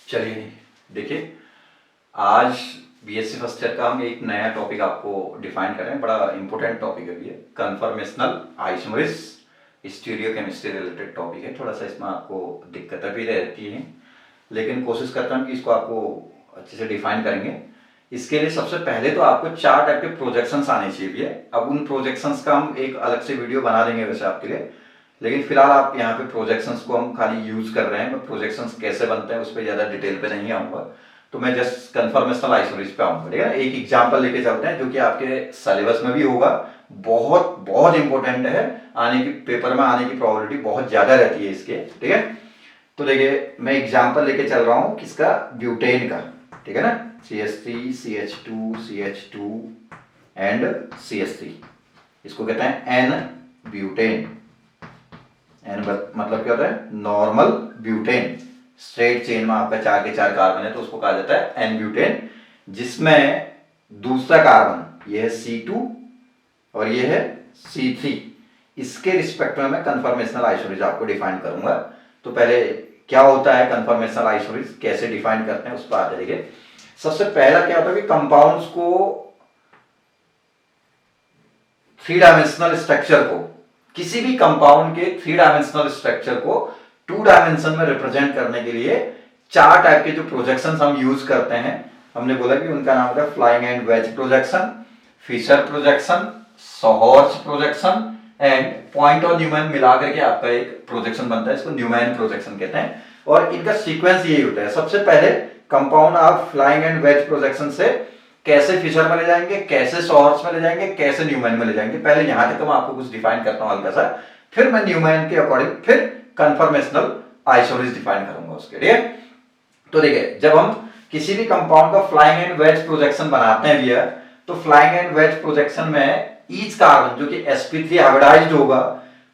चलिए देखिए, आज बीएससी फर्स्ट ईयर का हम एक नया टॉपिक आपको डिफाइन कर रहे हैं। बड़ा इंपॉर्टेंट टॉपिक है ये, conformational isomerase stereochemistry related topic है। थोड़ा सा इसमें आपको दिक्कतें भी रहती हैं, लेकिन कोशिश करता हूँ कि इसको आपको अच्छे से डिफाइन करेंगे। इसके लिए सबसे पहले तो आपको 4 टाइप के प्रोजेक्शंस आने चाहिए। अब उन प्रोजेक्शंस का हम एक अलग से वीडियो बना देंगे वैसे आपके लिए, लेकिन फिलहाल आप यहाँ पे प्रोजेक्शंस को हम खाली यूज कर रहे हैं। मैं प्रोजेक्शंस कैसे बनते हैं उस पर ज़्यादा डिटेल पे नहीं आऊँगा, तो मैं जस्ट कन्फॉर्मेशनल आइसोमरेज पे आऊँगा। ठीक है, एक एग्जाम्पल लेके चलते हैं जो कि आपके सिलेबस में भी होगा। बहुत बहुत इंपॉर्टेंट है, आने की पेपर में आने की प्रोबेबिलिटी बहुत ज़्यादा रहती है इसके। ठीक है, तो देखिए मैं एग्जाम्पल लेके चल रहा हूँ किसका, ब्यूटेन का। ठीक है ना, CH3 CH2 CH2 and CH3, इसको कहते हैं एन ब्यूटेन। एन मतलब क्या होता है, नॉर्मल ब्यूटेन। स्ट्रेट चेन में आपका 4 के 4 कार्बन है तो उसको कहा जाता है एन ब्यूटेन, जिसमें दूसरा कार्बन ये है C2 और ये है C3। इसके रिस्पेक्ट में मैं कन्फॉर्मेशनल आइसोमरेज आपको डिफाइन करूंगा। तो पहले क्या होता है कन्फॉर्मेशनल आइसोमरेज, कैसे डिफाइन करते हैं उस पर आते हैं। देखिए सबसे पहला क्या होता है कि कंपाउंड्स को 3 डायमेंशनल स्ट्रक्चर को, किसी भी कंपाउंड के 3 डायमेंशनल स्ट्रक्चर को 2 डायमेंशन में रिप्रेजेंट करने के लिए 4 टाइप के जो प्रोजेक्शंस हम यूज करते हैं। हमने बोला कि उनका नाम होता है flying and wedge projection, Fischer projection, sawhorse projection and point और न्यूमैन मिलाकर के आपका एक प्रोजेक्शन बनता है, इसको न्यूमैन प्रोजेक्शन कहते हैं। और इनका सीक्वेंस यही होता है, सबसे पहले कंपाउंड आप फ्लाइंग एंड वेज प्रोजेक्शन से कैसे फिशर में ले जाएंगे, कैसे सोहर्स में ले जाएंगे, कैसे न्यूमैन में ले जाएंगे। पहले यहां तक मैं आपको कुछ डिफाइन करता हूं हल्का सा, फिर मैं न्यूमैन के अकॉर्डिंग फिर कन्फॉर्मेशनल आइसोमरेज डिफाइन करूंगा उसके लिए। तो देखिए जब हम किसी भी कंपाउंड का फ्लाइंग एंड वेज प्रोजेक्शन बनाते हैं भैया, तो फ्लाइंग एंड वेज प्रोजेक्शन में ईच कार्बन जो कि sp3 हाइब्रिडाइज्ड होगा,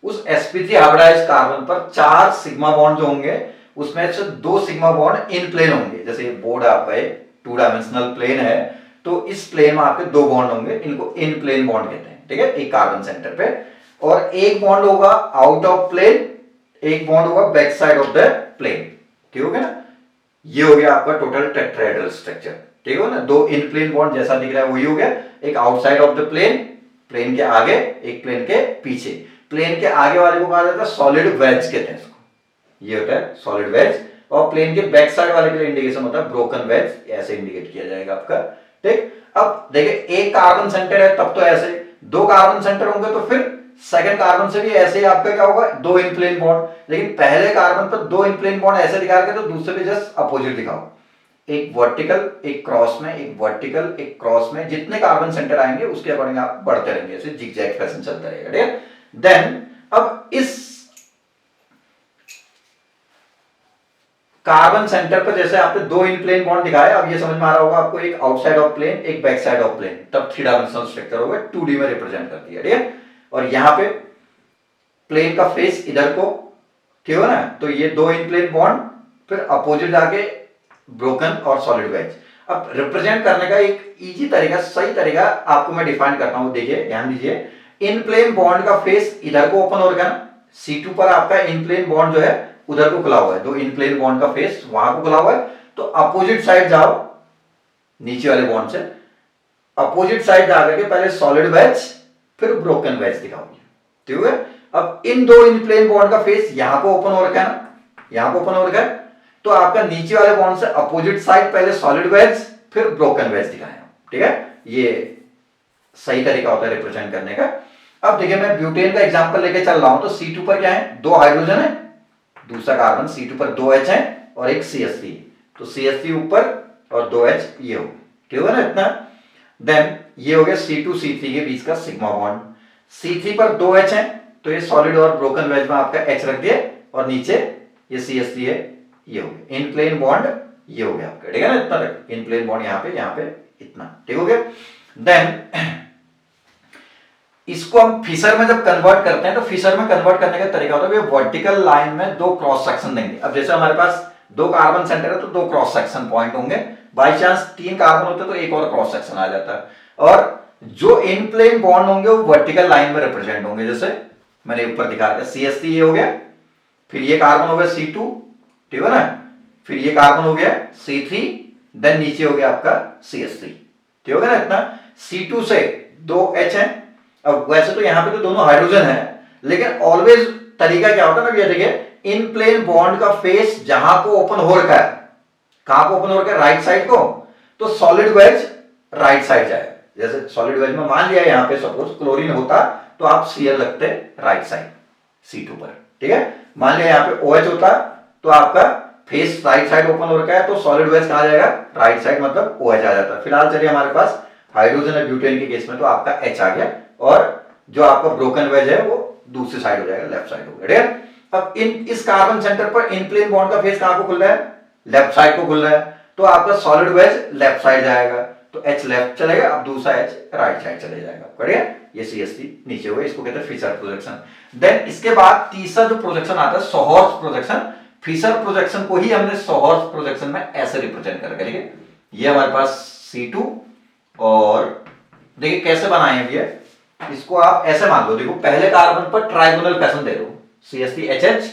उस sp3 हाइब्रिडाइज्ड कार्बन पर 4 सिग्मा बॉन्ड जो होंगे उसमें से 2 सिग्मा बॉन्ड इन प्लेन होंगे। जैसे ये बोर्ड आपका एक 2 डायमेंशनल प्लेन है, तो इस प्लेन में आपके 2 बॉन्ड होंगे, इनको इन प्लेन बॉन्ड कहते हैं। ठीक है, एक कार्बन सेंटर पे, और एक बॉन्ड होगा आउट ऑफ प्लेन, एक बॉन्ड होगा back side of the plane. ठीक हो गया ना, ये हो गया आपका टोटल टेट्राहेड्रल स्ट्रक्चर। ठीक हो ना, 2 इन प्लेन बॉन्ड जैसा दिख रहा है वही हो गया, एक outside of the plane, plane के आगे, एक प्लेन के पीछे। प्लेन के आगे वाले को कहा जाता है सॉलिड वेज कहते हैं इसको, ये होता है सॉलिड वेज। और प्लेन के बैक साइड वाले के लिए इंडिकेशन होता है ब्रोकन वेज, ऐसे इंडिकेट किया जाएगा आपका। ठीक, अब देखिए एक कार्बन सेंटर है तब तो ऐसे, 2 कार्बन सेंटर होंगे तो फिर सेकंड कार्बन से भी ऐसे ही आपका क्या होगा, 2 इन प्लेन बॉन्ड। लेकिन पहले कार्बन पर 2 इन प्लेन बॉन्ड ऐसे दिखा के, तो दूसरे पे जस्ट अपोजिट दिखाओ, एक वर्टिकल एक क्रॉस में, एक वर्टिकल एक क्रॉस में। जितने कार्बन सेंटर आएंगे उसके अकॉर्डिंग आप बढ़ते रहेंगे, ऐसे जिगजैग फैशन चलता रहेगा। ठीक है, देन अब इस कार्बन सेंटर पर जैसे आपने 2 इन प्लेन बॉन्ड दिखाए, अब ये समझ में आ रहा होगा आपको, एक आउटसाइड ऑफ प्लेन एक बैक साइड ऑफ प्लेन, तब 3 डायमेंशनल स्ट्रक्चर होगा, 2D में रिप्रेजेंट कर दिया। ठीक है, और यहां पे प्लेन का फेस इधर को, ठीक है ना, तो ये 2 इन प्लेन बॉन्ड, फिर अपोजिट जाके ब्रोकन और सॉलिड वेज। अब रिप्रेजेंट करने का एक इजी तरीका, सही तरीका आपको मैं डिफाइन करता हूं। देखिए ध्यान दीजिए, इन प्लेन बॉन्ड का फेस इधर को ओपन हो गया ना, C2 पर आपका इन प्लेन बॉन्ड जो है उधर को खुला हुआ है, 2 इन प्लेन बॉन्ड का फेस वहां को खुला हुआ है, तो अपोजिट साइड जाओ, नीचे वाले बॉन्ड से अपोजिट साइड जाकर के पहले सॉलिड वेज फिर ब्रोकन वेज दिखाओगे। ठीक है, अब इन 2 इन प्लेन बॉन्ड का फेस यहां को ओपन हो रखा है ना, यहां को ओपन हो रखा है, तो आपका नीचे वाले बॉन्ड से अपोजिट साइड पहले सॉलिड वेज फिर ब्रोकन वेज दिखाया। ठीक है, ये सही तरीका होता है रिप्रेजेंट करने का। अब देखिए मैं ब्यूटेन का एग्जांपल लेके चल रहा हूं, तो C2 पर क्या है, 2 हाइड्रोजन है, दूसरा कार्बन C2 पर 2 H है और एक CH3, तो CH3 ऊपर और 2 H ये हो, ठीक है ना इतना। देन ये हो गया C2 C3 के बीच का सिग्मा बॉन्ड, C3 पर 2 H है, तो ये सॉलिड और ब्रोकन वेज में आपका H रख दिया, और नीचे ये CH3 है, ये हो गया इन प्लेन बॉन्ड, ये हो गया आपका। ठीक है ना, इतना तक इन प्लेन बॉन्ड यहाँ पे इतना, ठीक हो गया। देन इसको हम फिशर में जब कन्वर्ट करते हैं, तो फिशर में कन्वर्ट करने का तरीका होता है वर्टिकल लाइन में 2 क्रॉस सेक्शन देंगे। अब जैसे हमारे पास 2 कार्बन सेंटर है तो 2 क्रॉस सेक्शन पॉइंट होंगे, बाई चांस 3 कार्बन होते तो एक और क्रॉस सेक्शन आ जाता है। और जो इन प्लेन बॉन्ड होंगे वो वर्टिकल लाइन में रिप्रेजेंट होंगे, जैसे मैंने ऊपर दिखा रखा CH3 ये हो गया, फिर ये कार्बन हो गया C2, ठीक है ना, फिर ये कार्बन हो गया C3, देन नीचे हो गया आपका CH3, ठीक हो गया ना इतना। C2 से 2 H है। अब वैसे तो यहाँ पे तो दोनों हाइड्रोजन है, लेकिन ऑलवेज तरीका क्या होता है ना, ये देखिए इन प्लेन बॉन्ड का फेस जहां को ओपन हो रखा है, कहां को ओपन हो रखा है, राइट साइड को, तो सॉलिड वेज राइट साइड जाए। जैसे सॉलिड वेज में मान लिया यहाँ पे सपोज क्लोरीन होता तो आप Cl लगते राइट साइड C2 पर, ठीक है। मान लिया यहाँ पे OH होता तो आपका फेस राइट साइड ओपन हो रखा है, तो सॉलिड वेज कहां जाएगा, राइट साइड, मतलब OH आ जाता। फिलहाल चलिए हमारे पास हाइड्रोजन है ब्यूटेन के केस में, तो आपका H आ गया, और जो आपका ब्रोकन वेज है वो दूसरी साइड हो जाएगा, लेफ्ट साइड हो गया, ठीक है। अब इस कार्बन सेंटर पर इन प्लेन बॉन्ड का फेस कहां को खुल रहा है, लेफ्ट साइड को खुल रहा है, तो आपका सॉलिड वेज लेफ्ट साइड जाएगा, तो H लेफ्ट चलेगा, अब दूसरा H राइट साइड चले जाएगा, बढ़िया। ये CH3 नीचे हुआ, इसको कहते हैं फिशर प्रोजेक्शन। देन इसके बाद तीसरा जो प्रोजेक्शन आता है सोहर्स प्रोजेक्शन। फिशर प्रोजेक्शन को ही हमने सोहर्स प्रोजेक्शन में ऐसे रिप्रेजेंट करके, ठीक है। ये हमारे पास C2, और देखिए कैसे बनाए हैं ये, इसको आप ऐसे मान लो, देखो पहले कार्बन पर ट्राइगोनल फैशन दे दो, CH3HH,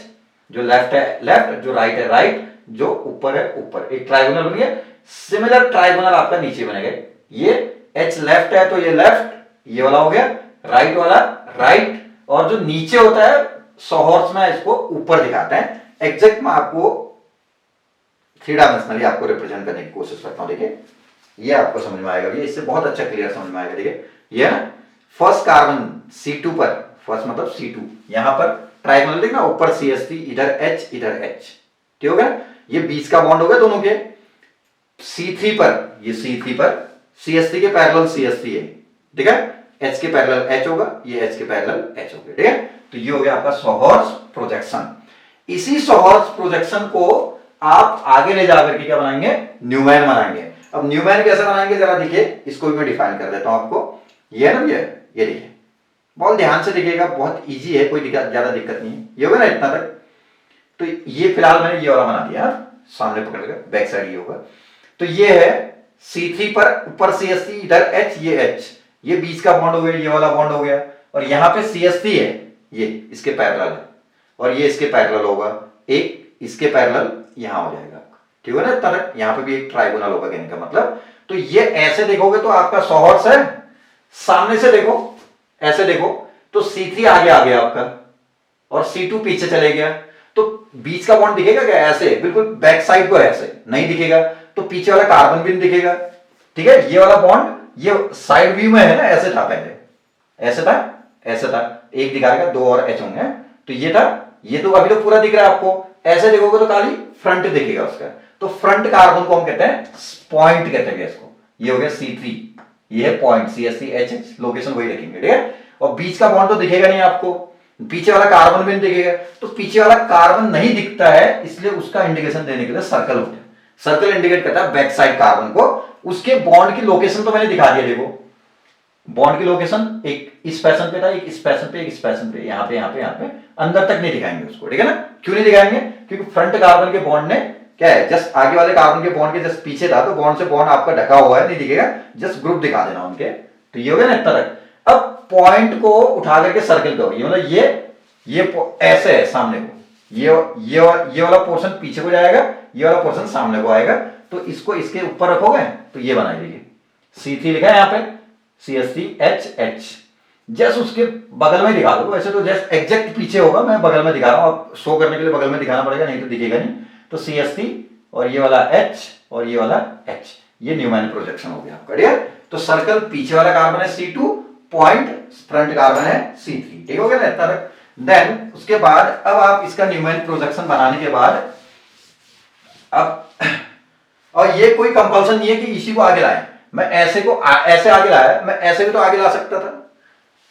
जो लेफ्ट है लेफ्ट, जो राइट है राइट, जो ऊपर है ऊपर, एक ट्राइगोनल बन गया। सिमिलर ट्राइगोनल आपका नीचे बनेगा, ये H लेफ्ट है तो ये लेफ्ट, ये वाला हो गया, राइट वाला राइट, और जो नीचे होता है सोहर्स में इसको ऊपर दिखाते हैं। एग्जैक्ट में आपको 3 डायमेंशनली आपको रिप्रेजेंट करने की कोशिश करता हूं, देखिए ये आपको समझ में आएगा, ये इससे बहुत अच्छा क्लियर समझ में आएगा। देखिए ये ना फर्स्ट कार्बन C2 पर, फर्स्ट मतलब C2, यहां पर ट्राइगोनल देखना, ऊपर CH3, इधर H इधर H, ठीक हो गया। ये बीच का बॉन्ड हो गया दोनों के। C3 पर, ये C3 पर CH3 के पैरेलल CH3 है, ठीक है, H के पैरेलल H होगा, ये H के पैरेलल H हो गया, ठीक है। तो ये हो गया आपका सोहर्स प्रोजेक्शन। इसी सोहर्स प्रोजेक्शन को आप आगे ले जाकर के क्या बनाएंगे, न्यूमैन बनाएंगे। अब न्यूमैन कैसे बनाएंगे जरा देखिए, इसको भी मैं डिफाइन कर देता हूं आपको। ये है ना, ये देखिए, बहुत ध्यान से देखिएगा, बहुत इजी है, कोई ज्यादा दिक्कत नहीं है, ये होगा ना इतना तक। तो ये फिलहाल मैंने ये वाला बना दिया, सामने पकड़ कर, बैक साइड ये होगा। तो ये है C3 पर ऊपर CH3, इधर H, ये H, ये बीच का बॉन्ड हो गया, ये वाला बॉन्ड हो गया, और यहां पे CH3 है, ये इसके पैरेलल है, और ये इसके पैरेलल होगा, एक इसके पैरेलल यहां हो जाएगा, ठीक है ना तरह। यहां पे भी एक ट्राइगोनल होगा, कहने का मतलब। तो ये ऐसे देखोगे तो आपका सोहर्स है, सामने से देखो, ऐसे देखो तो C3 आगे आ गया आपका, और C2 पीछे चले गया, तो बीच का बॉन्ड दिखेगा क्या, ऐसे बिल्कुल बैक साइड को ऐसे नहीं दिखेगा, तो पीछे वाला कार्बन भी नहीं दिखेगा, ठीक है। ये वाला बॉन्ड ये साइड व्यू में है ना, ऐसे था पहले, ऐसे था, ऐसे था, एक दिखाएगा, 2 और H होंगे, तो ये था, ये तो अभी तो पूरा दिख रहा है आपको। ऐसे देखोगे तो खाली फ्रंट दिखेगा उसका, तो फ्रंट कार्बन को हम कहते हैं पॉइंट कहते हैं इसको। ये हो गया C3, ये है पॉइंट, CH3HH, लोकेशन वही रखेंगे, ठीक है। और बीच का बॉन्ड तो दिखेगा नहीं आपको, पीछे वाला कार्बन भी नहीं दिखेगा, तो पीछे वाला कार्बन नहीं दिखता है, इसलिए उसका इंडिकेशन देने के लिए सर्कल होता है। सर्कल इंडिकेट करता है बैक साइड कार्बन को। उसके बॉन्ड की लोकेशन तो मैंने दिखा दिया, देखो बॉन्ड की लोकेशन एक इस पैशन पे था, एक इस पैशन पे, एक इस पैशन पे, यहाँ पे, यहाँ पे, यहाँ पे, अंदर तक नहीं दिखाएंगे उसको, ठीक है ना। क्यों नहीं दिखाएंगे, क्योंकि फ्रंट कार्बन के बॉन्ड ने क्या है, जस्ट आगे वाले कार्बन के बॉन्ड के जस्ट पीछे था, तो बॉन्ड से बॉन्ड आपका ढका हुआ है, नहीं दिखेगा, जस्ट ग्रुप दिखा देना उनके। तो ये हो गया ना इतना तक। अब पॉइंट को उठा करके सर्कल करो, ये मतलब ये ऐसे है सामने को, ये वाला पोर्शन पीछे को जाएगा, ये वाला पोर्शन सामने को आएगा, तो इसको इसके ऊपर रखोगे तो ये बना लीजिए, C3 लिखा है यहाँ पे, CH3HH, जस्ट उसके बगल में दिखा दो। वैसे तो जस्ट एग्जैक्ट पीछे होगा, मैं बगल में दिखा रहा हूं, अब शो करने के लिए बगल में दिखाना पड़ेगा, नहीं तो दिखेगा नहीं। तो CH3 और ये वाला H और ये वाला H, ये न्यूमैन प्रोजेक्शन हो गया आपका, ठीक है। तो सर्कल पीछे वाला कार्बन है C2, पॉइंट फ्रंट कार्बन है C3, ठीक हो गया ना इतना तक। देन उसके बाद अब आप इसका न्यूमैन प्रोजेक्शन बनाने के बाद अब, और ये कोई कंपल्सन नहीं है कि इसी को आगे लाएं, मैं ऐसे को ऐसे आगे लाया, मैं ऐसे भी तो आगे ला सकता था,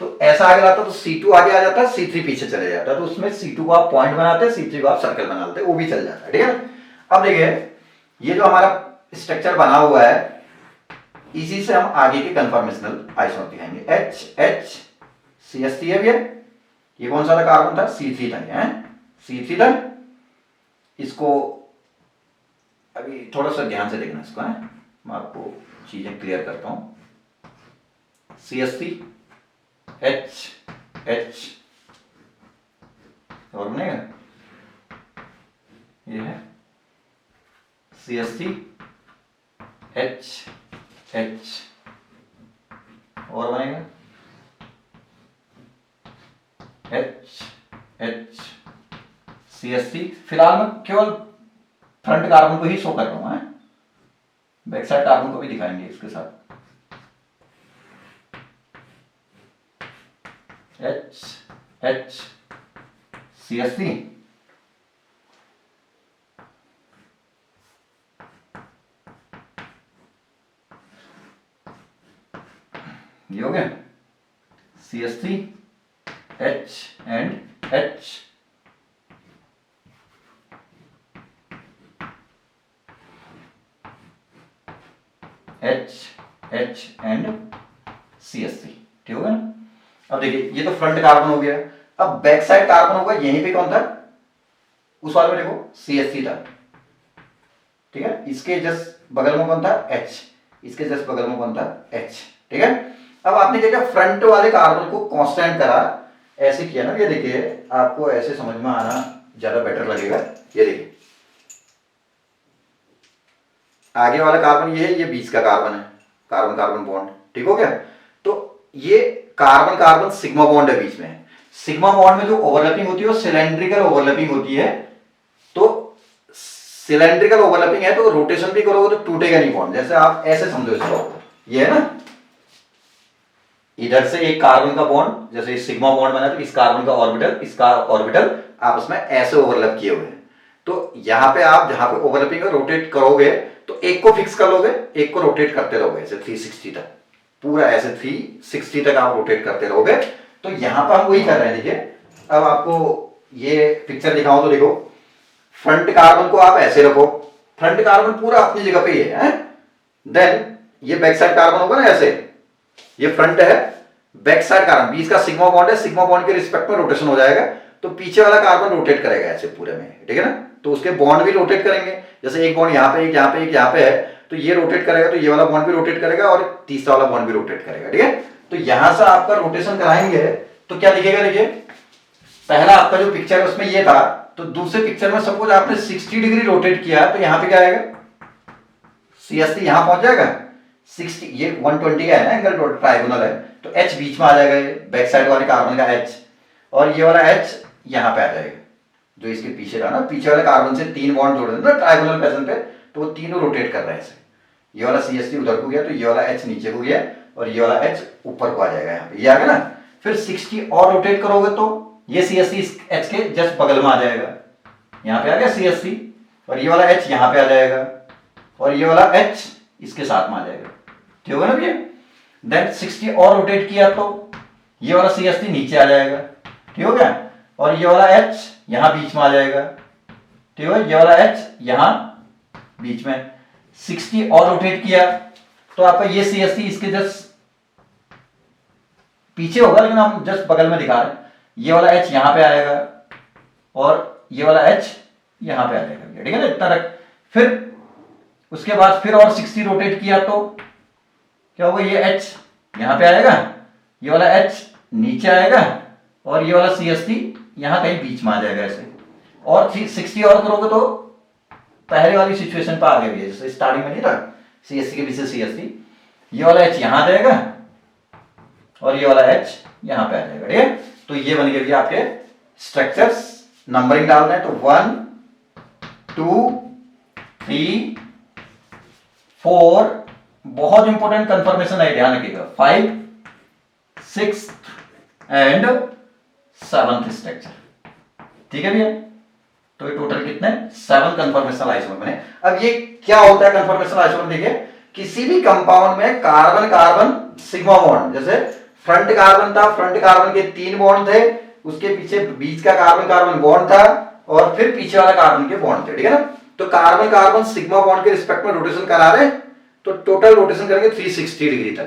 तो ऐसा आगे लाता तो C2 आगे आ जाता, C3 पीछे चले जाता, तो उसमें C2 को आप पॉइंट बनाते, C3 को आप सर्कल बना लेते, वो भी चल जाता है, ठीक है। अब देखिए ये जो हमारा स्ट्रक्चर बना हुआ है, इसी से हम आगे के कंफर्मेशनल आइसोमर दिखाएंगे। H CH3 है भैया, ये कौन सा था कार्बन था, C3 था, ये C3 था। इसको अभी थोड़ा सा ध्यान से देखना इसको, है मैं आपको चीजें क्लियर करता हूं। CH3 H और बनेगा, ये है CH3 H H और बनेगा H H CH3। फिलहाल मैं केवल फ्रंट कार्बन को ही शो कर रहा हूं, बैक साइड कार्बन को भी दिखाएंगे इसके साथ। H H CH3 ये हो गया CH3 H and H। H H and CH3, ठीक होगा ना। अब देखिए ये तो फ्रंट कार्बन हो गया, अब बैक साइड कार्बन होगा, यहीं पे कौन था, उस वाले में देखो CH3 था, ठीक है। इसके जस्ट बगल में कौन था, H, इसके जस्ट बगल में कौन था, H, ठीक है। अब आपने क्या किया, फ्रंट वाले कार्बन को कांस्टेंट करा, ऐसे किया ना, ये देखिए आपको ऐसे समझ में आना ज्यादा बेटर लगेगा। ये देखिए आगे वाला कार्बन ये है, ये बीच का कार्बन है, कार्बन कार्बन बॉन्ड, ठीक हो गया। तो ये कार्बन कार्बन सिग्मा बॉन्ड है बीच में। सिग्मा बॉन्ड में जो ओवरलैपिंग होती है वो सिलेंड्रिकल ओवरलैपिंग होती है। तो सिलेंड्रिकल ओवरलैपिंग है तो रोटेशन भी करोगे तो टूटेगा नहीं बॉन्ड। जैसे आप ऐसे समझो इसको, ये है ना, इधर से एक कार्बन का बॉन्ड, जैसे सिग्मा बॉन्ड बना तो इस कार्बन का ऑर्बिटल, इसका ऑर्बिटल आपस में ऐसे ओवरलैप किए हुए हैं। तो यहां पे आप जहां पे ओवरलैपिंग रोटेट करोगे तो एक को फिक्स कर लोगे, एक को रोटेट करते रहोगे ऐसे 360 तक, पूरा ऐसे 360 तक आप रोटेट करते रहोगे। तो यहां पर हम वही कर रहे हैं। देखिए अब आपको ये पिक्चर दिखाऊं तो देखो, फ्रंट कार्बन को आप ऐसे रखो, फ्रंट कार्बन पूरा अपनी जगह पे ही है। देन ये बैक साइड कार्बन होगा ना ऐसे, ये फ्रंट है, बैक साइड कार्बन, बीच का सिग्मा बॉन्ड है, सिग्मा बॉन्ड के रिस्पेक्ट में रोटेशन हो जाएगा। तो पीछे वाला कार्बन रोटेट करेगा ऐसे पूरे में, ठीक है ना। तो उसके बॉन्ड भी रोटेट करेंगे, जैसे एक बॉन्ड यहाँ पे, एक यहाँ पे, एक यहाँ पे है, तो ये रोटेट करेगा, तो ये वाला बॉन्ड भी रोटेट करेगा और तीसरा वाला बॉन्ड भी रोटेट करेगा, ठीक है। तो यहां से आपका रोटेशन कराएंगे तो क्या दिखेगा, देखिए पहला आपका जो पिक्चर है उसमें ये था, तो दूसरे पिक्चर में सपोज आपने 60 डिग्री रोटेट किया तो यहाँ पे क्या आएगा, CH3 यहां पहुंच जाएगा 60, ये 120 का है ना एंगल, ट्राइगोनल है, तो H बीच में आ जाएगा, ये बैक साइड वाले कार्बन का H, और ये वाला H यहां पे आ जाएगा जो इसके पीछे था ना, पीछे वाले कार्बन से 3 बॉन्ड जोड़ देते ना ट्राइगोनल पैटर्न पे, तो वो तीनों रोटेट कर रहे हैं ऐसे। ये वाला CH3 उधर को गया तो ये वाला H नीचे को गया और ये वाला H ऊपर को आ जाएगा, यहाँ पे ये आ गया ना। फिर 60 और रोटेट करोगे तो ये CH3 H के जस्ट बगल में आ जाएगा, यहाँ पे आ गया CH3, और ये वाला H यहाँ पे आ जाएगा और ये वाला H इसके साथ में आ जाएगा, ठीक होगा ना भैया। देन 60 और रोटेट किया तो ये वाला CH3 नीचे आ जाएगा, ठीक हो गया, और ये वाला H यहां बीच में आ जाएगा, ठीक है, ये वाला H यहां बीच में। 60 और रोटेट किया तो आपका ये CH3 इसके जस्ट पीछे होगा, लेकिन हम जस्ट बगल में दिखा रहे हैं। ये वाला H यहां पे आएगा और ये वाला H यहां पे आ जाएगा, ठीक है ना, इतना रख। फिर उसके बाद फिर और 60 रोटेट किया तो क्या होगा, ये H यहां पे आएगा, ये वाला H नीचे आएगा और ये वाला CH3 यहां कहीं बीच में आ जाएगा ऐसे। और 60 और करोगे तो पहले वाली सिचुएशन पर आ गए, जैसे स्टार्टिंग में नहीं था CH3 के पीछे CH3, ये वाला H यहां आ जाएगा और ये वाला H यहां पे आ जाएगा, ठीक है। तो ये बन गए आपके स्ट्रक्चर्स। नंबरिंग डालना है तो 1 2 3 4, बहुत इंपॉर्टेंट कंफर्मेशन है, ध्यान रखिएगा, 5 6 एंड 7th स्ट्रक्चर, ठीक है भैया। तो ये टोटल कितने, 7 कंफर्मेशनल आइसोमर बने। अब ये क्या होता है कंफर्मेशनल आइसोमर, देखिए किसी भी कंपाउंड में कार्बन कार्बन सिग्मा बॉन्ड, जैसे फ्रंट कार्बन था, फ्रंट कार्बन के 3 बॉन्ड थे, उसके पीछे बीच का कार्बन कार्बन बॉन्ड था और फिर पीछे वाला कार्बन के बॉन्ड थे, ठीक है ना। तो कार्बन कार्बन सिग्मा बॉन्ड के रिस्पेक्ट में रोटेशन करा रहे हैं तो टोटल रोटेशन करेंगे 360 डिग्री तक।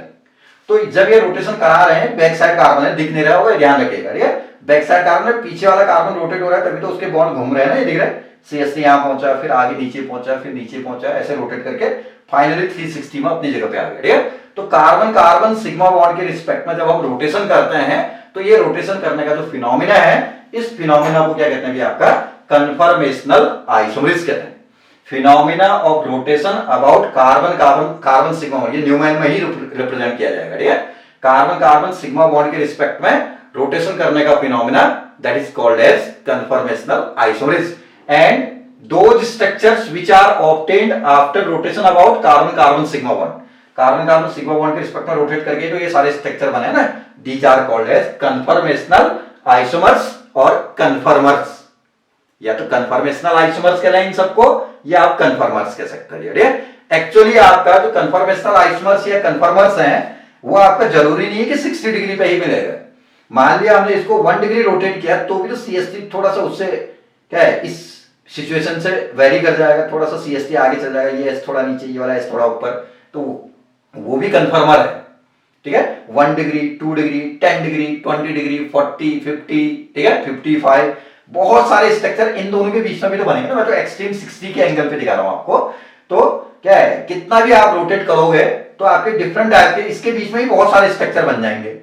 तो जब ये रोटेशन करा रहे हैं, बैक साइड कार्बन है, दिख नहीं रहा होगा, ध्यान रखिएगा, ठीक है। बैक साइड कार्बन में पीछे वाला कार्बन रोटेट हो रहा है, तभी तो उसके बॉन्ड घूम रहे हैं ना, ये दिख रहा है। CH3 यहां पहुंचा, फिर आगे नीचे पहुंचा, फिर नीचे पहुंचा, ऐसे रोटेट करके फाइनली 360 में अपनी जगह पे आ गया, ठीक है। तो कार्बन कार्बन सिग्मा बॉन्ड के रिस्पेक्ट में जब हम रोटेशन करते हैं तो ये रोटेशन करने का जो फिनोमिना है, इस फिनोमिना को क्या कहते हैं, आपका कन्फर्मेशनल आइसोमरेज कहते हैं। Phenomena of rotation about carbon carbon carbon sigma bond, ये न्यूमैन में ही रिप्रेजेंट किया जाएगा, ठीक है। कार्बन कार्बन सिग्मा बॉन्ड के रिस्पेक्ट में रोटेशन करने का phenomena, that is called as conformational isomerism. And those structures which are obtained after rotation about carbon carbon sigma bond, carbon carbon sigma bond के respect में rotate करके जो ये सारे स्ट्रक्चर बने हैं ना, these are called as conformational isomers और कन्फर्मर्स। या तो कन्फर्मेशनल आइसोमर्स कहलाएंगे इन सबको, या आप कन्फर्मर्स कह सकते हैं। एक्चुअली आपका जो कन्फर्मेशनल आइसोमर्स या कन्फर्मर्स हैं वो आपका जरूरी नहीं है कि 60 डिग्री पे ही मिलेगा। मान लिया हमने इसको 1 डिग्री रोटेट किया तो भी तो CST थोड़ा सा उससे क्या है, इस सिचुएशन से वेरी कर जाएगा, थोड़ा सा CST आगे चल जाएगा, ये S थोड़ा नीचे, ये वाला S थोड़ा ऊपर, तो वो भी कन्फर्मर है, ठीक है। 1 डिग्री, 2 डिग्री, 10 डिग्री, 20 डिग्री, 40, 50, ठीक है, 55, बहुत सारे स्ट्रक्चर इन दोनों के बीच में भी तो बनेंगे ना। मैं तो एक्सट्रीम 60 के एंगल पे दिखा रहा हूं आपको। तो क्या है, कितना भी आप रोटेट करोगे तो आपके डिफरेंट टाइप के इसके बीच में ही बहुत सारे स्ट्रक्चर बन जाएंगे।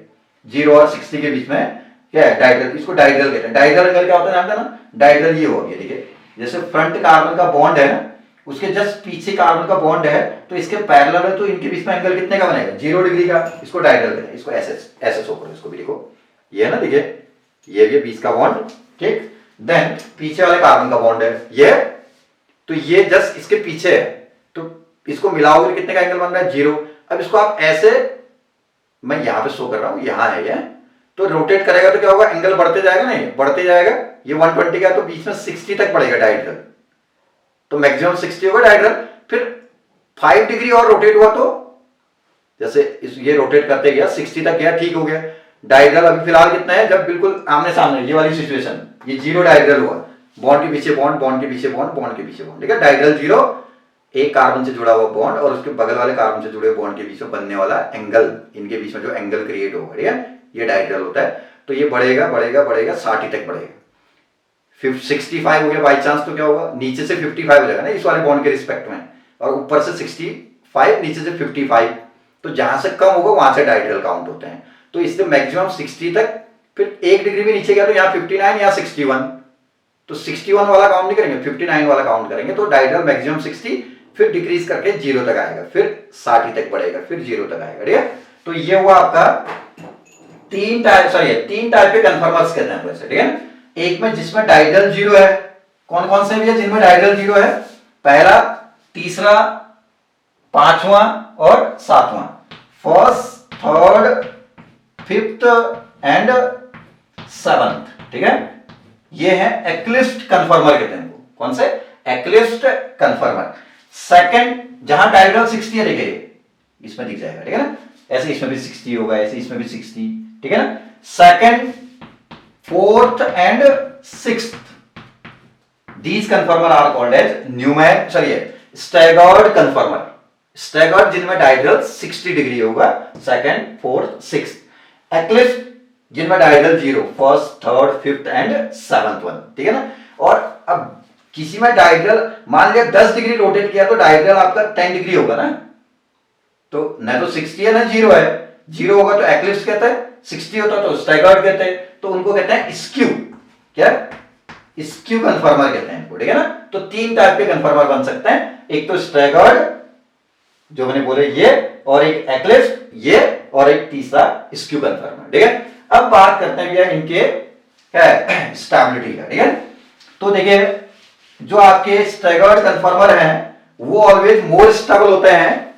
0 और 60 के बीच में क्या है, डायड्रल, इसको डायड्रल कहते हैं। डायड्रल एंगल क्या होता है जानते हैं ना, डायड्रल ये हो गया, ठीक है। जैसे फ्रंट कार्बन का बॉन्ड है ना, उसके जस्ट पीछे कार्बन का बॉन्ड है, तो इसके पैरेलल है, तो इनके बीच में एंगल कितने का बनेगा, 0 डिग्री का। इसको डायड्रल कहते हैं, इसको एसएस करो, इसको भी लिखो, ये है ना, देखिए ये भी बीच का बॉन्ड, ठीक। देन पीछे वाले कार्बन का बॉन्ड है ये, तो ये जस्ट इसके पीछे है, तो इसको मिलाओगे कितने का एंगल बन रहा है, 0। अब इसको आप ऐसे, मैं यहां पे शो कर रहा हूं, यहां है ये, तो रोटेट करेगा तो क्या होगा, एंगल बढ़ते जाएगा, नहीं बढ़ते जाएगा। ये 120 का, तो बीच में 60 तक बढ़ेगा डायड्रल, तो मैक्सिमम 60 होगा डायड्रल। फिर 5 डिग्री और रोटेट हुआ तो जैसे ये रोटेट करते गया 60 तक गया, ठीक हो गया। डायड्रल अभी फिलहाल कितना है, जब बिल्कुल आमने सामने ये वाली सिचुएशन, ये 0 डायड्रल हुआ, बॉन्ड के पीछे बॉन्ड, बॉन्ड के पीछे बॉन्ड, बॉन्ड के पीछे बॉन्ड, ठीक है। डायड्रल 0, एक कार्बन से जुड़ा हुआ बॉन्ड और उसके बगल वाले कार्बन से जुड़े बॉन्ड के बीच में बनने वाला एंगल, इनके बीच में जो एंगल क्रिएट होगा, ठीक है, ये डायड्रल होता है। तो ये बढ़ेगा बढ़ेगा बढ़ेगा 60 तक बढ़ेगा। 65 हो गया बाई चांस, तो क्या होगा, नीचे से 55 हो जाएगा ना इस वाले बॉन्ड के रिस्पेक्ट में, और ऊपर से 65, नीचे से 55, तो जहां से कम होगा वहां से डायड्रल काउंट होते हैं। तो इसलिए मैक्सिमम 60 तक, फिर 1 डिग्री भी नीचे गया तो यहाँ 59 या 61, तो 61 वाला काउंट नहीं करेंगे, 59 वाला काउंट करेंगे। तो डायड्रल मैक्सिमम 60, फिर डिक्रीज करके 0 तक आएगा, फिर 60 तक बढ़ेगा, फिर 0 तक आएगा, ठीक है। तो ये हुआ आपका 3 टाइप के कन्फर्मर्स कहते हैं वैसे, ठीक है। एक में जिसमें डायड्रल 0 है, कौन कौन से भी है जिनमें डायड्रल 0 है, पहला, तीसरा, पांचवां और सातवां, first, third, fifth and 7th, ठीक है। ये है एक्लिप्स्ड कन्फर्मर कहते हैं, कौन से, एक्लिप्स्ड कन्फर्मर। सेकंड, जहां डायड्रल 60 है, देखिए इसमें दिख जाएगा, ठीक है ना, ऐसे इसमें भी 60 होगा, ऐसे इसमें भी 60, ठीक है ना। Second, fourth and 6th, these conformer are called as staggered conformer, staggered जिनमें डायड्रल 60 डिग्री होगा, सेकंड, फोर्थ, 6th। एक्लिप्स्ड जिनमें dihedral 0, first, third, fifth and 7th one, ठीक है ना। और अब किसी में डायड्रल मान लिया 10 डिग्री रोटेट किया तो डायड्रल आपका 10 डिग्री होगा ना, तो न तो 60 है ना 0 है, 0 होगा तो एक्लिप्स कहते हैं, 60 होता तो स्टैगर्ड कहते हैं, तो उनको कहते हैं स्क्यू, क्या, स्क्यू कन्फर्मर कहते हैं इनको, ठीक है ना। तो 3 टाइप के कन्फर्मर बन सकते हैं, एक तो स्टैगर्ड जो मैंने बोले ये, और एक एक्लिप्स ये, और एक तीसरा स्क्यू कन्फर्मर, ठीक है। अब बात करते हैं भैया इनके क्या है, स्टेबिलिटी का, ठीक है। तो देखिए जो आपके स्टैगर्ड कन्फर्मर हैं वो ऑलवेज मोर स्टेबल होते हैं।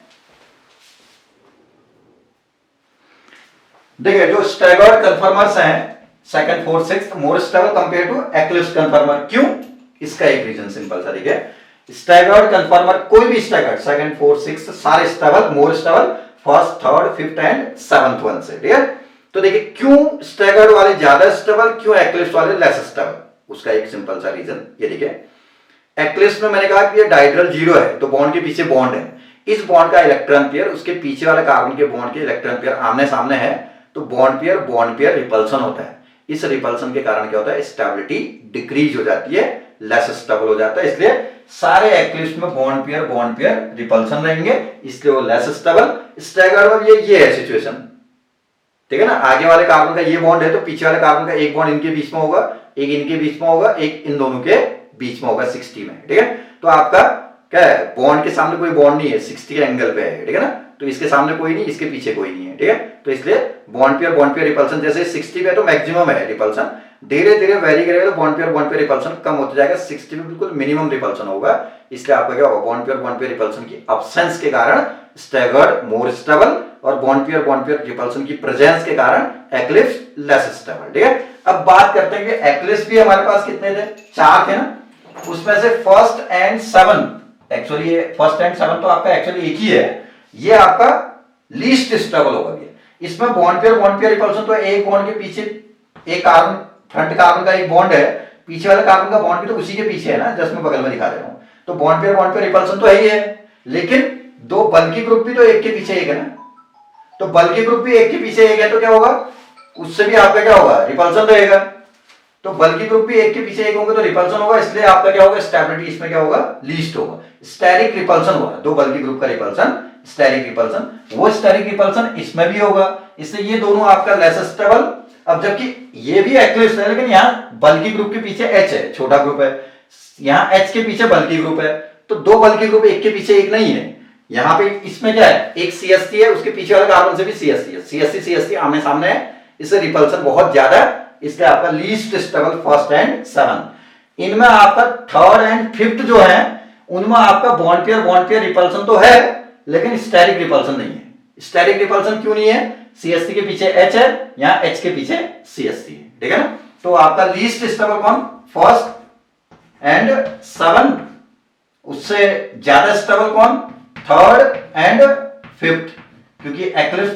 देखिए जो स्टैगर्ड कन्फर्मर्स हैं, second, fourth, sixth, more stable compare to eclipse conformer. क्यों, इसका एक रीजन सिंपल सा, देखिए स्टैगर्ड कन्फर्मर, कोई भी स्टैगर्ड, सेकंड, फोर्थ, सिक्स्थ सारे stable, more stable first, third, fifth and 7th one से, ठीक है। तो देखिए क्यों स्टैगर्ड वाले ज्यादा स्टेबल, क्यों एक्लिप्स वाले लेस स्टेबल, उसका एक सिंपल सा रीजन ये देखिए। एक्लिप्स में मैंने कहा कि ये डायड्रल 0 है, तो बॉन्ड के पीछे बॉन्ड है, इस बॉन्ड का इलेक्ट्रॉन पेयर उसके पीछे वाले कार्बन के बॉन्ड के इलेक्ट्रॉन पेयर आमने सामने है, तो बॉन्ड पेयर रिपल्सन होता है। इस रिपल्सन के कारण क्या होता है, स्टेबिलिटी डिक्रीज हो जाती है, लेस स्टेबल हो जाता है, इसलिए सारे एक्लिप्स में बॉन्ड पेयर रिपल्सन रहेंगे, इसलिए वो लेस स्टेबल। स्टैगर्ड में ये है सिचुएशन, ठीक है ना, आगे वाले कार्बन का ये बॉन्ड है तो पीछे वाले कार्बन का एक बॉन्ड इनके बीच में होगा, एक इनके बीच में होगा, एक इन दोनों के बीच में होगा 60 में, ठीक है। तो आपका क्या है, बॉन्ड के सामने कोई बॉन्ड नहीं है, 60 के एंगल पे है, ठीक है ना, तो इसके सामने कोई नहीं, इसके पीछे कोई नहीं है, ठीक है, तो इसलिए बॉन्ड पेयर रिपल्सन जैसे 60 पे तो मैक्सिमम है रिपल्सन, धीरे धीरे वेरी करेगा तो बॉन्ड पेयर रिपल्सन कम होता जाएगा, 60 पे बिल्कुल मिनिमम रिपल्सन होगा, इसलिए आपका क्या होगा, बॉन्ड पेयर रिपल्सन की अब्सेंस के कारण स्टैगर्ड मोर स्टेबल और बॉन्ड पेयर रिपल्सन की प्रेजेंस के कारण एक्लिप्स लेस स्टेबल, ठीक है। अब बात करते हैं कि एक्लिप्स भी हमारे पास कितने थे, 4 थे ना, उसमें से फर्स्ट एंड 7, एक्चुअली ये फर्स्ट एंड 7 तो आपका एक्चुअली एक ही है, ये आपका लीस्ट स्टेबल होगा। इसमें बॉन्ड पेयर रिपल्सन तो एक बॉन्ड के पीछे एक कार्बन, फ्रंट कार्बन का एक बॉन्ड है, पीछे वाले कार्बन का बॉन्ड भी तो उसी के पीछे है ना, जस्ट मैं बगल में दिखा रहा हूं, तो बॉन्ड पेयर रिपल्सन तो है ही है, लेकिन दो बल्कि ग्रुप भी तो एक के पीछे एक है ना, तो बल्कि ग्रुप भी एक के पीछे एक है, तो क्या होगा, उससे भी आपका क्या होगा, रिपल्सन रहेगा, तो बल्कि ग्रुप भी एक के पीछे एक होंगे तो रिपल्सन होगा, इसलिए आपका क्या होगा, स्टेबिलिटी इसमें क्या होगा, लीस्ट होगा, स्टेरिक रिपल्सन होगा, दो बल्कि ग्रुप का रिपल्सन स्टेरिक रिपल्सन, वो स्टेरिक रिपल्सन इसमें भी होगा, इसलिए ये दोनों आपका लेस स्टेबल। अब जबकि ये भी एक्लिप्स है, लेकिन यहाँ बल्कि ग्रुप के पीछे H है, छोटा ग्रुप है, यहाँ H के पीछे बल्कि ग्रुप है, तो दो बल्कि ग्रुप एक के पीछे एक नहीं है, यहाँ पे इसमें क्या है, एक CH3 है, उसके पीछे वाले कार्बन से भी CH3 है, CH3 आमने सामने है, इससे रिपल्सन बहुत ज्यादा है, इसलिए आपका लीस्ट स्टेबल फर्स्ट एंड 7। इनमें आपका थर्ड एंड फिफ्थ जो है, उनमें आपका बॉन्ड पेयर रिपल्सन तो है, लेकिन स्टेरिक रिपल्सन नहीं है। स्टेरिक रिपल्सन क्यों नहीं है, CH3 के पीछे H है, यहाँ H के पीछे CH3 है, ठीक है ना, तो आपका लीस्ट स्टेबल कौन, फर्स्ट एंड 7, उससे ज्यादा स्टेबल कौन, थर्ड एंड फिफ्थ, क्योंकि एक्लिप्स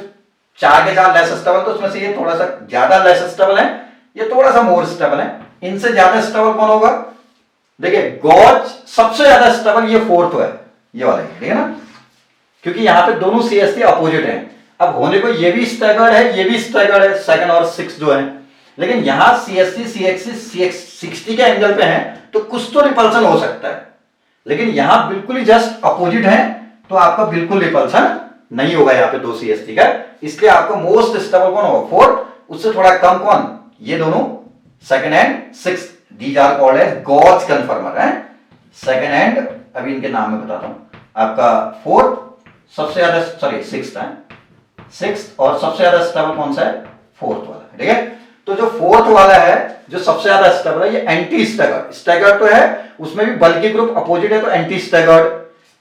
4 के 4 लेस स्टेबल, तो उसमें से ये थोड़ा सा ज्यादा लेस स्टेबल है, ये थोड़ा सा मोर स्टेबल है, इनसे ज्यादा स्टेबल कौन होगा, देखिए गॉज सबसे ज्यादा स्टेबल ये फोर्थ है, ये वाला, ठीक है ना, क्योंकि यहां पे दोनों CH3 अपोजिट हैं, अब होने को ये भी स्टैगर्ड है, ये भी स्टैगर्ड है, सेकंड और 6 जो है, लेकिन यहां CH3 60 के एंगल पे है, तो कुछ तो रिपल्सन हो सकता है, लेकिन यहां बिल्कुल ही जस्ट अपोजिट है, तो आपका बिल्कुल रिपल्सन नहीं होगा यहाँ पे दो CH3 का, इसलिए आपको मोस्ट स्टेबल कौन होगा, फोर्थ, उससे थोड़ा कम कौन, ये दोनों second and 6, these are called as gauche conformer है, सेकंड एंड, अभी इनके नाम में बताता हूं, आपका फोर्थ सबसे ज्यादा, सॉरी सिक्स्थ है, सिक्स्थ, और सबसे ज्यादा स्टेबल कौन सा है, फोर्थ वाला, ठीक है, तो जो फोर्थ वाला है, जो सबसे ज्यादा स्टेबल है, ये एंटी स्टैगर्ड, स्टैगर्ड तो है, उसमें भी बल्कि ग्रुप अपोजिट है, तो एंटी स्टैगर्ड,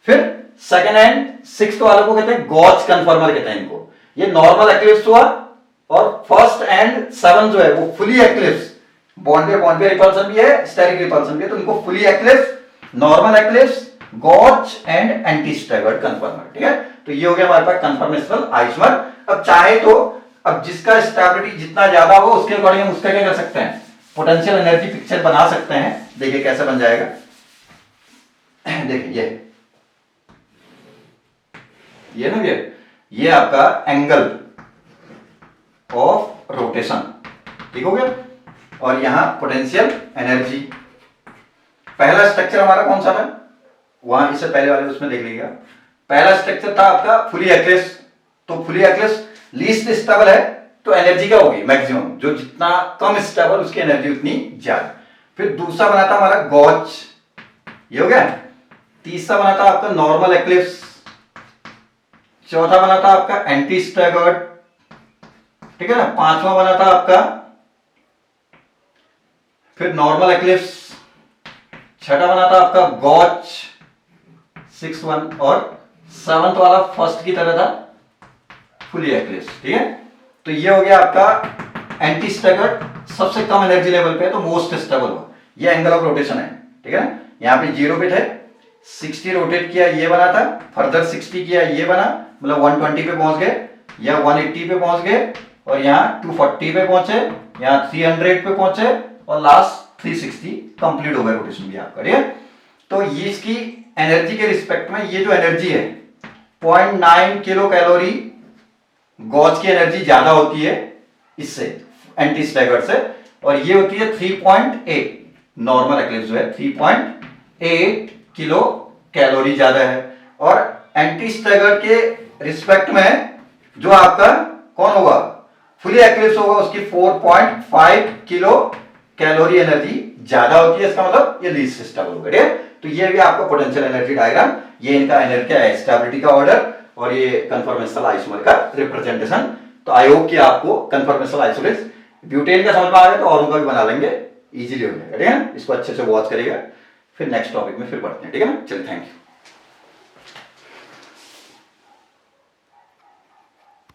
फिर सेकंड एंड सिक्स्थ वाले को कहते हैं गॉज कन्फर्मर कहते हैं इनको, ये नॉर्मल एक्लिप्स हुआ, और फर्स्ट एंड 7 जो है वो फुली एक्लिप्स, बॉन्ड पे रिपल्सन भी है, स्टेरिक रिपल्सन भी है, तो इनको fully eclipse, normal eclipse, gauche and anti staggered conformer, ठीक है, तो ये हो गया हमारे पास कन्फर्मेशनल आइसोमर। अब चाहे तो अब जिसका स्टेबिलिटी जितना ज्यादा हो, उसके अकॉर्डिंग हम उसका क्या कर सकते हैं, पोटेंशियल एनर्जी पिक्चर बना सकते हैं, देखिए कैसे बन जाएगा, देखिए ये ना, ये आपका एंगल ऑफ रोटेशन, ठीक हो गया, और यहां पोटेंशियल एनर्जी, पहला स्ट्रक्चर हमारा कौन सा था, वहां इससे पहले वाले उसमें देख लीजिएगा, पहला स्ट्रक्चर था आपका फुली एक्लिप्स, तो फुली एक्लिप्स लीस्ट स्टेबल है, तो एनर्जी क्या होगी, मैक्सिमम, जो जितना कम स्टेबल उसकी एनर्जी उतनी ज्यादा। फिर दूसरा बना था हमारा गॉज, ये हो गया, तीसरा बना था आपका नॉर्मल एक्लिप्स, चौथा बना था आपका एंटी स्टैगर्ड, ठीक है ना, पांचवा बना था आपका फिर नॉर्मल एक्लिप्स, छठा बना था आपका गॉज, 6th वन, और 7th वाला फर्स्ट की तरह था फुली एक्लिप्स, ठीक है, तो ये हो गया आपका एंटी स्टैगर्ड, सबसे कम एनर्जी लेवल पे, तो मोस्ट स्टेबल हुआ, ये एंगल ऑफ रोटेशन है, ठीक है ना, यहाँ पे 0 पे थे, 60 रोटेट किया ये बना था, फर्दर 60 किया ये बना, मतलब 120 पे पहुंच गए, या 180 पे पहुंच गए, और यहाँ 240 पे पहुंचे, यहाँ 300 पे पहुंचे, और लास्ट 360 कंप्लीट हो गया रोटेशन भी आपका, ठीक है, तो ये इसकी एनर्जी के रिस्पेक्ट में ये जो एनर्जी है 0.9 किलो कैलोरी, गॉज की एनर्जी ज्यादा होती है इससे, एंटी स्टैगर्ड से, और ये होती है 3.8, नॉर्मल एक्लिप्स जो है 3.8 किलो कैलोरी ज्यादा है, और एंटी स्टैगर्ड के रिस्पेक्ट में जो आपका कौन होगा, फुली एक्लिप्स होगा, उसकी 4.5 किलो कैलोरी एनर्जी ज्यादा होती है इसका मतलब ये लीस्ट स्टेबल होगा, ठीक है। तो ये भी आपका पोटेंशियल एनर्जी डायग्राम, ये इनका एनर्जी क्या है, स्टेबिलिटी का ऑर्डर, और ये कन्फर्मेशनल आइसोमर का रिप्रेजेंटेशन। तो आई होप कि आपको कन्फर्मेशनल आइसोलेट ब्यूटेन का समझ में आ गया, तो औरों का भी बना लेंगे, इजीली हो जाएगा, ठीक है ना। इसको अच्छे से वॉच करिएगा, फिर नेक्स्ट टॉपिक में फिर बढ़ते हैं, ठीक है ना। चलिए, थैंक यू।